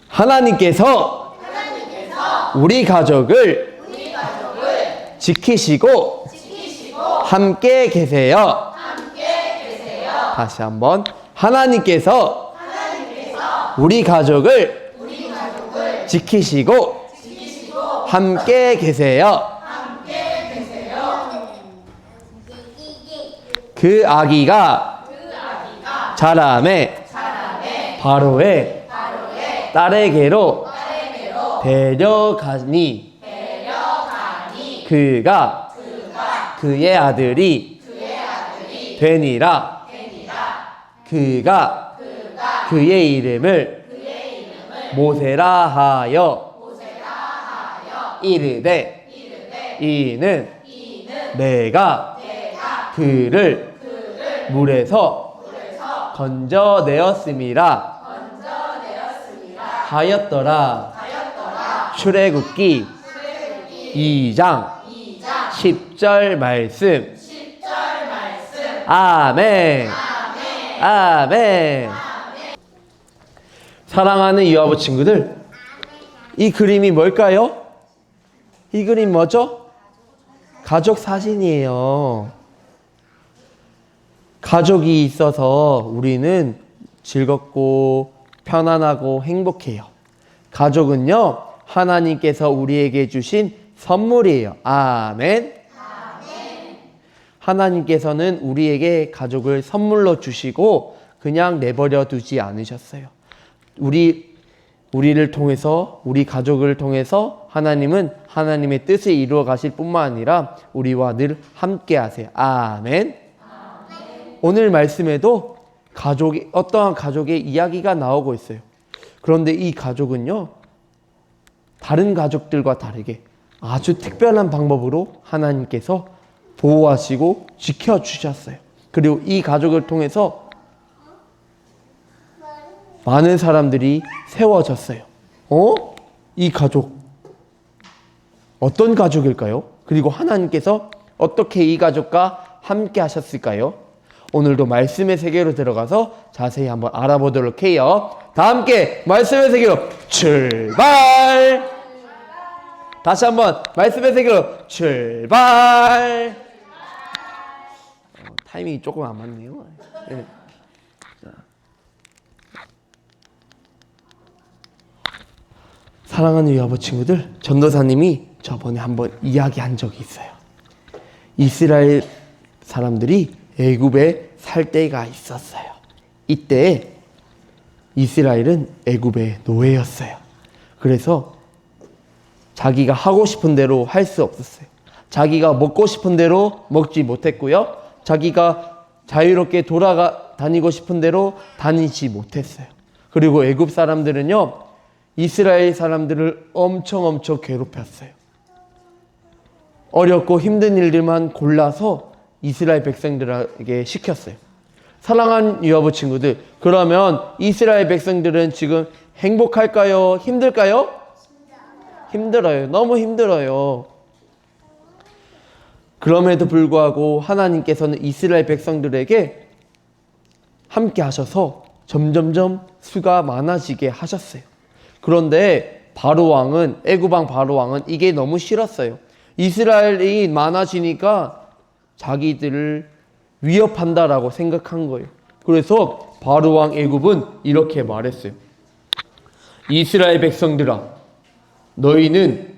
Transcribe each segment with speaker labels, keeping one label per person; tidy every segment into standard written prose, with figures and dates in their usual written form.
Speaker 1: 하나님께서 우리 가족을 지키시고 함께 계세요. 다시 한번. 하나님께서 우리 가족을 지키시고 함께 계세요. 그 아기가 자라매 바로의 딸에게로 데려가니 그가 그의 아들이 되니라. 그가 그의 이름을 모세라 하여 이르되 이는 내가 그를 물에서 건져내었음이라 하였더라. 출애굽기 2장 10절 말씀. 아멘. 아멘. 사랑하는 이와부 친구들, 이 그림이 뭘까요? 이 그림 뭐죠? 가족 사진이에요. 가족이 있어서 우리는 즐겁고 편안하고 행복해요. 가족은요, 하나님께서 우리에게 주신 선물이에요. 아멘. 하나님께서는 우리에게 가족을 선물로 주시고 그냥 내버려 두지 않으셨어요. 우리를 통해서, 우리 가족을 통해서 하나님은 하나님의 뜻을 이루어 가실 뿐만 아니라 우리와 늘 함께 하세요. 아멘. 오늘 말씀에도 어떠한 가족의 이야기가 나오고 있어요. 그런데 이 가족은요, 다른 가족들과 다르게 아주 특별한 방법으로 하나님께서 보호하시고 지켜주셨어요. 그리고 이 가족을 통해서 많은 사람들이 세워졌어요. 이 가족 어떤 가족일까요? 그리고 하나님께서 어떻게 이 가족과 함께 하셨을까요? 오늘도 말씀의 세계로 들어가서 자세히 한번 알아보도록 해요. 다 함께 말씀의 세계로 출발! 다시 한번 말씀의 세계로 출발! 타이밍이 조금 안 맞네요. 네. 사랑하는 유아부 친구들, 전도사님이 저번에 한번 이야기한 적이 있어요. 이스라엘 사람들이 애굽에 살 때가 있었어요. 이때 이스라엘은 애굽의 노예였어요. 그래서 자기가 하고 싶은 대로 할 수 없었어요. 자기가 먹고 싶은 대로 먹지 못했고요. 자기가 자유롭게 다니고 싶은 대로 다니지 못했어요. 그리고 애굽 사람들은요, 이스라엘 사람들을 엄청 괴롭혔어요. 어렵고 힘든 일들만 골라서 이스라엘 백성들에게 시켰어요. 사랑하는 유아부 친구들, 그러면 이스라엘 백성들은 지금 행복할까요? 힘들까요? 힘들어요. 너무 힘들어요. 그럼에도 불구하고 하나님께서는 이스라엘 백성들에게 함께 하셔서 점점점 수가 많아지게 하셨어요. 그런데 애굽 왕 바로 왕은 이게 너무 싫었어요. 이스라엘이 많아지니까 자기들을 위협한다라고 생각한 거예요. 그래서 바로 왕 애굽은 이렇게 말했어요. 이스라엘 백성들아, 너희는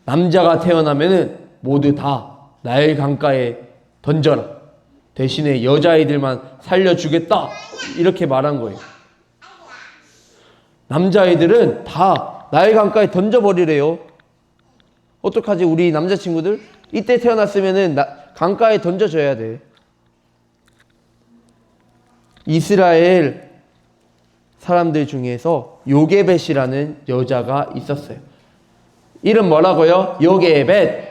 Speaker 1: 남자가 태어나면은 모두 다 나일 강가에 던져라. 대신에 여자아이들만 살려주겠다. 이렇게 말한 거예요. 남자아이들은 다 나일 강가에 던져버리래요. 어떡하지? 우리 남자친구들? 이때 태어났으면은 강가에 던져줘야 돼. 이스라엘 사람들 중에서 요게벳이라는 여자가 있었어요. 이름 뭐라고요? 요게벳.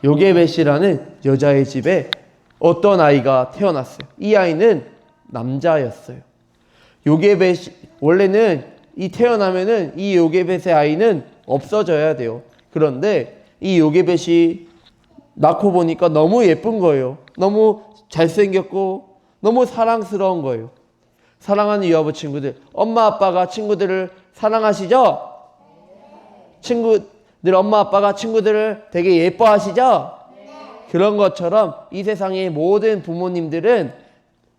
Speaker 1: 요게벳이라는 여자의 집에 어떤 아이가 태어났어요. 이 아이는 남자였어요. 원래는 태어나면은 이 요게벳의 아이는 없어져야 돼요. 그런데 이 요게벳이 낳고 보니까 너무 예쁜 거예요. 너무 잘생겼고 너무 사랑스러운 거예요. 사랑하는 유아부 친구들, 엄마 아빠가 친구들을 사랑하시죠? 친구들, 엄마 아빠가 친구들을 되게 예뻐하시죠? 그런 것처럼 이 세상의 모든 부모님들은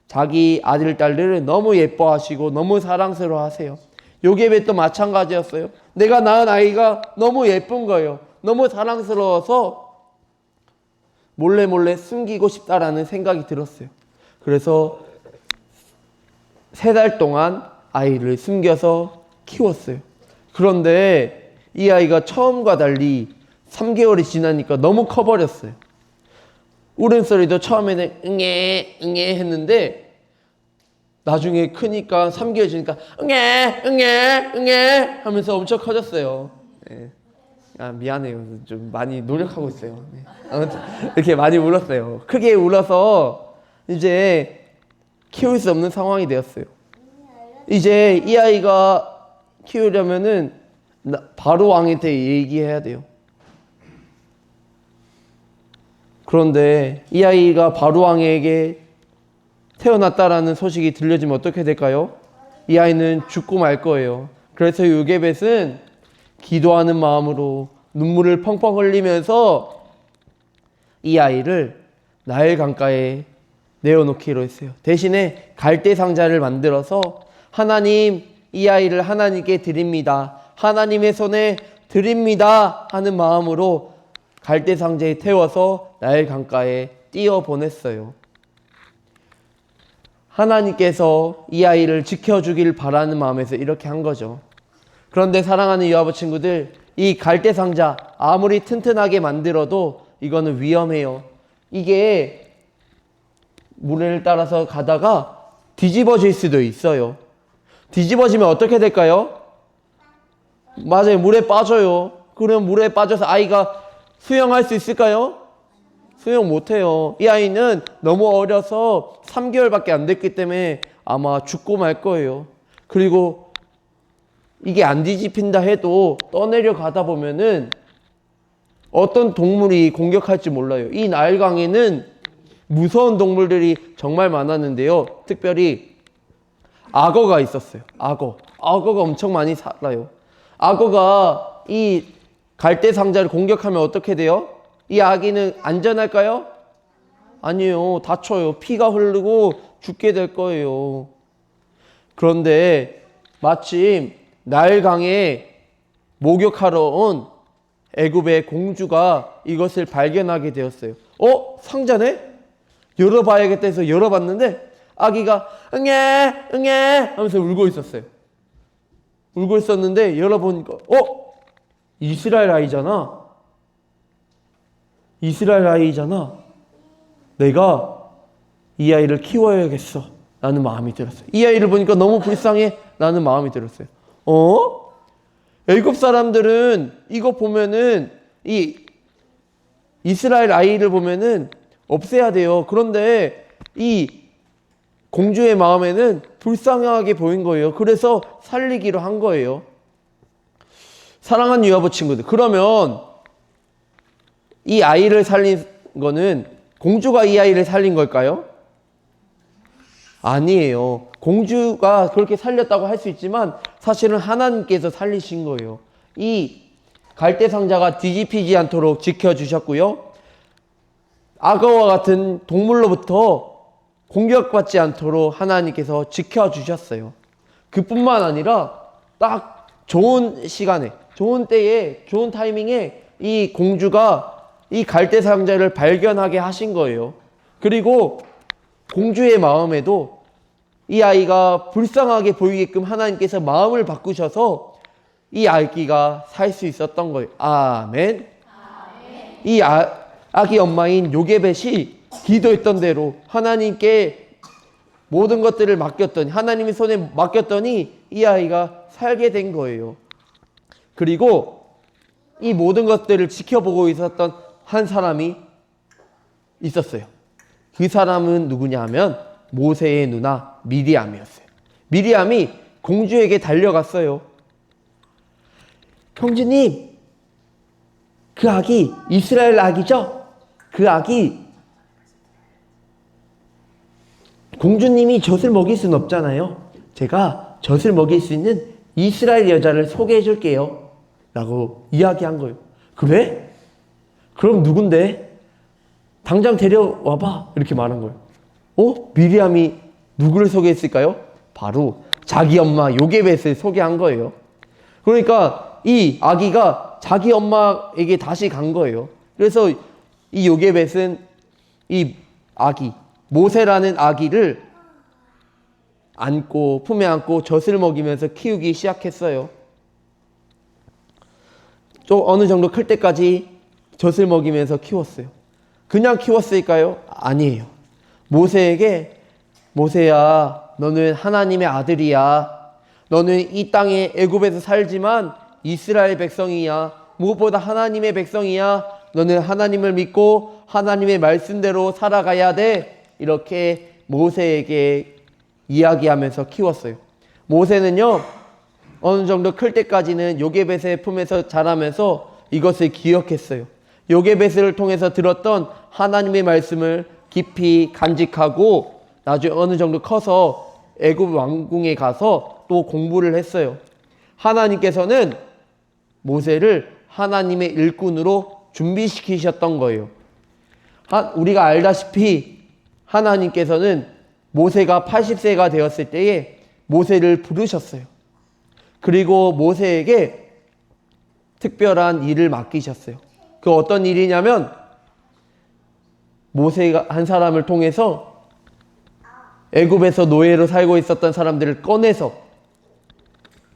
Speaker 1: 자기 아들, 딸들을 너무 예뻐하시고 너무 사랑스러워 하세요. 요게벳도 마찬가지였어요. 내가 낳은 아이가 너무 예쁜 거예요. 너무 사랑스러워서 몰래 숨기고 싶다라는 생각이 들었어요. 그래서 3달 동안 아이를 숨겨서 키웠어요. 그런데 이 아이가 처음과 달리 3개월이 지나니까 너무 커버렸어요. 울음소리도 처음에는 응애 응애 했는데 나중에 크니까 3개월 지니까 응애 응애 응애 하면서 엄청 커졌어요. 네. 아, 미안해요. 좀 많이 노력하고 있어요. 네. 아무튼 이렇게 많이 울었어요. 크게 울어서 이제 키울 수 없는 상황이 되었어요. 이제 이 아이가 키우려면은 바로 왕한테 얘기해야 돼요. 그런데 이 아이가 바로 왕에게 태어났다라는 소식이 들려지면 어떻게 될까요? 이 아이는 죽고 말 거예요. 그래서 요게벳은 기도하는 마음으로 눈물을 펑펑 흘리면서 이 아이를 나일 강가에 내어놓기로 했어요. 대신에 갈대 상자를 만들어서 하나님, 이 아이를 하나님께 드립니다. 하나님의 손에 드립니다 하는 마음으로 갈대 상자에 태워서 나일 강가에 띄워 보냈어요. 하나님께서 이 아이를 지켜주길 바라는 마음에서 이렇게 한 거죠. 그런데 사랑하는 유아부 친구들, 이 갈대 상자 아무리 튼튼하게 만들어도 이거는 위험해요. 이게 물을 따라서 가다가 뒤집어질 수도 있어요. 뒤집어지면 어떻게 될까요? 맞아요. 물에 빠져요. 그럼 물에 빠져서 아이가 수영할 수 있을까요? 수영 못해요. 이 아이는 너무 어려서 3개월밖에 안 됐기 때문에 아마 죽고 말 거예요. 그리고 이게 안 뒤집힌다 해도 떠내려 가다 보면은 어떤 동물이 공격할지 몰라요. 이 나일강에는 무서운 동물들이 정말 많았는데요. 특별히 악어가 있었어요. 악어가 엄청 많이 살아요. 악어가 이 갈대 상자를 공격하면 어떻게 돼요? 이 아기는 안전할까요? 아니에요. 다쳐요. 피가 흐르고 죽게 될 거예요. 그런데 마침 나일강에 목욕하러 온 애굽의 공주가 이것을 발견하게 되었어요. 상자네? 열어봐야겠다 해서 열어봤는데 아기가 응애 응애 하면서 울고 있었어요. 울고 있었는데 열어보니까 이스라엘 아이잖아. 내가 이 아이를 키워야겠어 라는 마음이 들었어요. 이 아이를 보니까 너무 불쌍해 라는 마음이 들었어요. 애굽 사람들은 이거 보면은 이 이스라엘 아이를 보면은 없애야 돼요. 그런데 이 공주의 마음에는 불쌍하게 보인 거예요. 그래서 살리기로 한 거예요. 사랑하는 유아부 친구들, 그러면 이 아이를 살린 거는 공주가 이 아이를 살린 걸까요? 아니에요. 공주가 그렇게 살렸다고 할 수 있지만 사실은 하나님께서 살리신 거예요. 이 갈대 상자가 뒤집히지 않도록 지켜주셨고요. 악어와 같은 동물로부터 공격받지 않도록 하나님께서 지켜주셨어요. 그뿐만 아니라 딱 좋은 시간에, 좋은 때에, 좋은 타이밍에 이 공주가 이 갈대 상자를 발견하게 하신 거예요. 그리고 공주의 마음에도 이 아이가 불쌍하게 보이게끔 하나님께서 마음을 바꾸셔서 이 아기가 살 수 있었던 거예요. 아멘. 이 아기 엄마인 요게벳이 기도했던 대로 하나님께 모든 것들을 맡겼더니, 하나님의 손에 맡겼더니 이 아이가 살게 된 거예요. 그리고 이 모든 것들을 지켜보고 있었던 한 사람이 있었어요. 그 사람은 누구냐 하면 모세의 누나 미리암이었어요. 미리암이 공주에게 달려갔어요. 형제님, 그 아기 이스라엘 아기죠? 그 아기 공주님이 젖을 먹일 수는 없잖아요. 제가 젖을 먹일 수 있는 이스라엘 여자를 소개해 줄게요 라고 이야기한 거예요. 그래? 그럼 누군데? 당장 데려와봐 이렇게 말한 거예요. 미리암이 누구를 소개했을까요? 바로 자기 엄마 요게벳을 소개한 거예요. 그러니까 이 아기가 자기 엄마에게 다시 간 거예요. 그래서 이 요게벳은 이 아기 모세라는 아기를 안고 품에 안고 젖을 먹이면서 키우기 시작했어요. 좀 어느 정도 클 때까지 젖을 먹이면서 키웠어요. 그냥 키웠을까요? 아니에요. 모세에게 모세야 너는 하나님의 아들이야. 너는 이 땅에 애굽에서 살지만 이스라엘 백성이야. 무엇보다 하나님의 백성이야. 너는 하나님을 믿고 하나님의 말씀대로 살아가야 돼. 이렇게 모세에게 이야기하면서 키웠어요. 모세는요 어느 정도 클 때까지는 요게벳의 품에서 자라면서 이것을 기억했어요. 요게벳을 통해서 들었던 하나님의 말씀을 깊이 간직하고 나중에 어느 정도 커서 애굽 왕궁에 가서 또 공부를 했어요. 하나님께서는 모세를 하나님의 일꾼으로 준비시키셨던 거예요. 우리가 알다시피 하나님께서는 모세가 80세가 되었을 때에 모세를 부르셨어요. 그리고 모세에게 특별한 일을 맡기셨어요. 그 어떤 일이냐면 모세가 한 사람을 통해서 애굽에서 노예로 살고 있었던 사람들을 꺼내서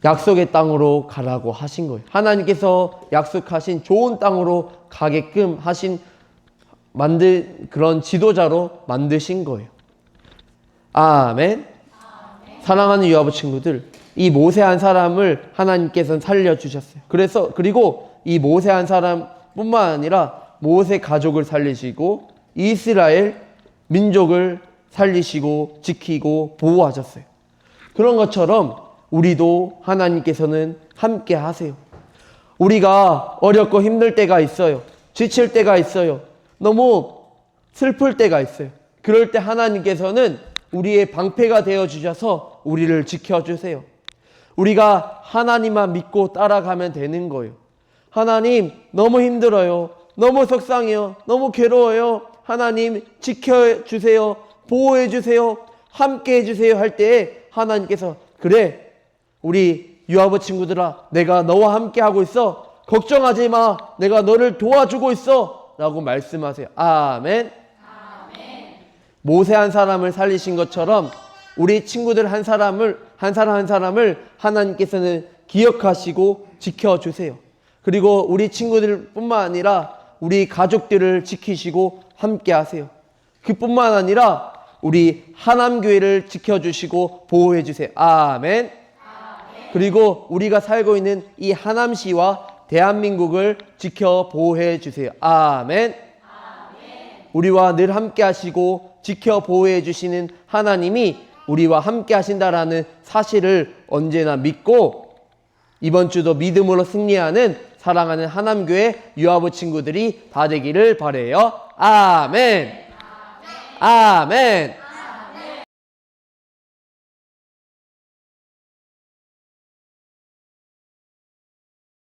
Speaker 1: 약속의 땅으로 가라고 하신 거예요. 하나님께서 약속하신 좋은 땅으로 가게끔 하신 그런 지도자로 만드신 거예요. 아멘. 사랑하는 유아부 친구들, 이 모세 한 사람을 하나님께서는 살려주셨어요. 그리고 이 모세 한 사람뿐만 아니라 모세 가족을 살리시고 이스라엘 민족을 살리시고 지키고 보호하셨어요. 그런 것처럼 우리도 하나님께서는 함께 하세요. 우리가 어렵고 힘들 때가 있어요. 지칠 때가 있어요. 너무 슬플 때가 있어요. 그럴 때 하나님께서는 우리의 방패가 되어 주셔서 우리를 지켜주세요. 우리가 하나님만 믿고 따라가면 되는 거예요. 하나님 너무 힘들어요. 너무 속상해요. 너무 괴로워요. 하나님 지켜주세요. 보호해주세요. 함께해주세요 할 때에 하나님께서 그래 우리 유아부 친구들아 내가 너와 함께하고 있어. 걱정하지 마. 내가 너를 도와주고 있어 라고 말씀하세요. 아멘. 모세 한 사람을 살리신 것처럼 우리 친구들 한 사람 한 사람을 하나님께서는 기억하시고 지켜주세요. 그리고 우리 친구들뿐만 아니라 우리 가족들을 지키시고 함께 하세요. 그뿐만 아니라 우리 하남교회를 지켜주시고 보호해 주세요. 아멘. 그리고 우리가 살고 있는 이 하남시와 대한민국을 지켜 보호해 주세요. 아멘. 우리와 늘 함께 하시고 지켜 보호해 주시는 하나님이 우리와 함께 하신다라는 사실을 언제나 믿고 이번 주도 믿음으로 승리하는 사랑하는 하남교회 유아부 친구들이 다 되기를 바라요. 아멘. 아멘.